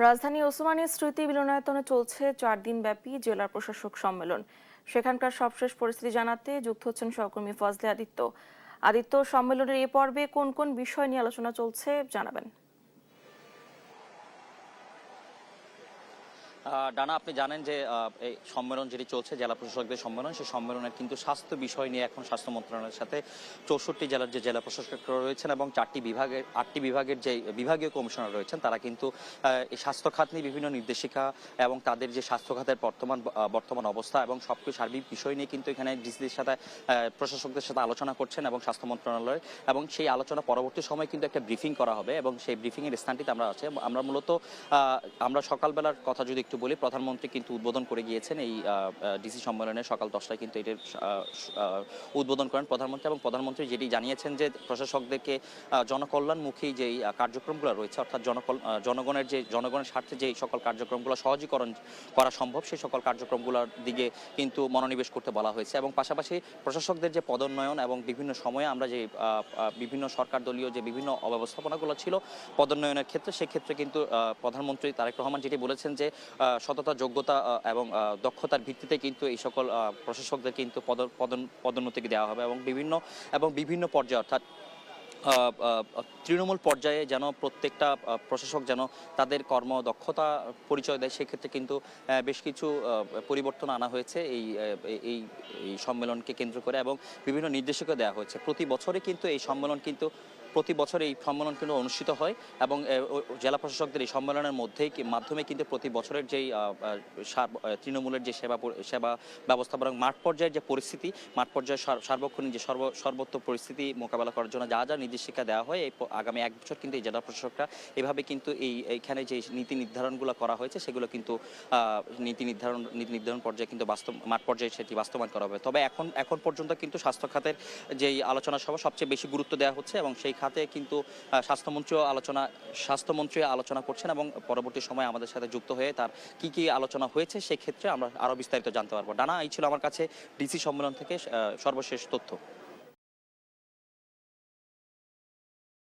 রাজধানী ওসমানীর স্মৃতি মিলনায়তনে চলছে 4 দিনব্যাপী জেলা প্রশাসক সম্মেলন। সেখানকার সবশেষ পরিস্থিতি জানাতে যুক্ত হচ্ছেন সহকর্মী ফজলে আদিত্য। আদিত্য, সম্মেলনের এ পর্বে কোন কোন বিষয় নিয়ে আলোচনা চলছে জানাবেন। ডানা, আপনি জানেন যে এই সম্মেলন যেটি চলছে জেলা প্রশাসকদের সম্মেলন, সেই সম্মেলনের কিন্তু স্বাস্থ্য বিষয় নিয়ে এখন স্বাস্থ্য মন্ত্রণালয়ের সাথে 64টি জেলার যে জেলা প্রশাসকরা রয়েছেন এবং 8টি বিভাগের যে বিভাগীয় কমিশনার রয়েছেন তারা কিন্তু এই স্বাস্থ্য খাত নিয়ে বিভিন্ন নির্দেশিকা এবং তাদের যে স্বাস্থ্য খাতের বর্তমান অবস্থা এবং সবকিছু সার্বিক বিষয় নিয়ে কিন্তু এখানে ডিসিদের সাথে প্রশাসকদের সাথে আলোচনা করছেন এবং স্বাস্থ্য মন্ত্রণালয়, এবং সেই আলোচনা পরবর্তী সময় কিন্তু একটা ব্রিফিং করা হবে এবং সেই ব্রিফিংয়ের স্থানটিতে আমরা আছি। আমরা মূলত আমরা সকালবেলার কথা যদি একটু বলি, প্রধানমন্ত্রী কিন্তু উদ্বোধন করে গিয়েছেন এই ডিসি সম্মেলনে। সকাল 10টায় কিন্তু এটির উদ্বোধন করেন প্রধানমন্ত্রী, এবং প্রধানমন্ত্রী যেটি জানিয়েছেন যে প্রশাসকদেরকে জনকল্যাণমুখী যেই কার্যক্রমগুলো রয়েছে, অর্থাৎ জনগণের স্বার্থে যে সকল কার্যক্রমগুলো সহজীকরণ করা সম্ভব সেই সকল কার্যক্রমগুলোর দিকে কিন্তু মনোনিবেশ করতে বলা হয়েছে। এবং পাশাপাশি প্রশাসকদের যে পদোন্নয়ন এবং বিভিন্ন সময়ে আমরা যে বিভিন্ন সরকার দলীয় যে বিভিন্ন অব্যবস্থাপনাগুলো ছিল পদোন্নয়নের ক্ষেত্রে, সেক্ষেত্রে কিন্তু প্রধানমন্ত্রী তারেক রহমান যেটি বলেছেন যে সততা, যোগ্যতা এবং দক্ষতার ভিত্তিতে কিন্তু এই সকল প্রশাসকদের কিন্তু পদোন্নতি দেওয়া হবে এবং বিভিন্ন পর্যায়ে, অর্থাৎ তৃণমূল পর্যায়ে যেন প্রত্যেকটা প্রশাসক যেন তাদের কর্মদক্ষতা পরিচয় দেয়, সেক্ষেত্রে কিন্তু বেশ কিছু পরিবর্তন আনা হয়েছে এই এই এই সম্মেলনকে কেন্দ্র করে, এবং বিভিন্ন নির্দেশিকা দেওয়া হয়েছে। প্রতি বছর এই সম্মেলন কিন্তু অনুষ্ঠিত হয় এবং জেলা প্রশাসকদের এই সম্মেলনের মাধ্যমে কিন্তু প্রতি বছরের যেই তৃণমূলের যে সেবা ব্যবস্থা এবং মাঠ পর্যায়ের যে পরিস্থিতি, মাঠ পর্যায়ে সার্বক্ষণিক যে সর্বত্র পরিস্থিতি মোকাবেলা করার জন্য যা নির্দেশিকা দেওয়া হয়, এই আগামী 1 বছর কিন্তু এই জেলা প্রশাসকরা এভাবে কিন্তু এইখানে যে নীতি নির্ধারণগুলো করা হয়েছে সেগুলো কিন্তু নীতি নির্ধারণ পর্যায়ে কিন্তু মাঠ পর্যায়ে সেটি বাস্তবায়ন করা হবে। তবে এখন পর্যন্ত কিন্তু স্বাস্থ্য খাতের যেই আলোচনা সভা সবচেয়ে বেশি গুরুত্ব দেওয়া হচ্ছে এবং সেই খাতে কিন্তু স্বাস্থ্যমন্ত্রী আলোচনা করছেন এবং পরবর্তী সময়ে আমাদের সাথে যুক্ত হয়ে তার কি আলোচনা হয়েছে সেক্ষেত্রে আমরা আরো বিস্তারিত জানতে পারবো। ডানা, এই ছিল আমার কাছে ডিসি সম্মেলন থেকে সর্বশেষ তথ্য।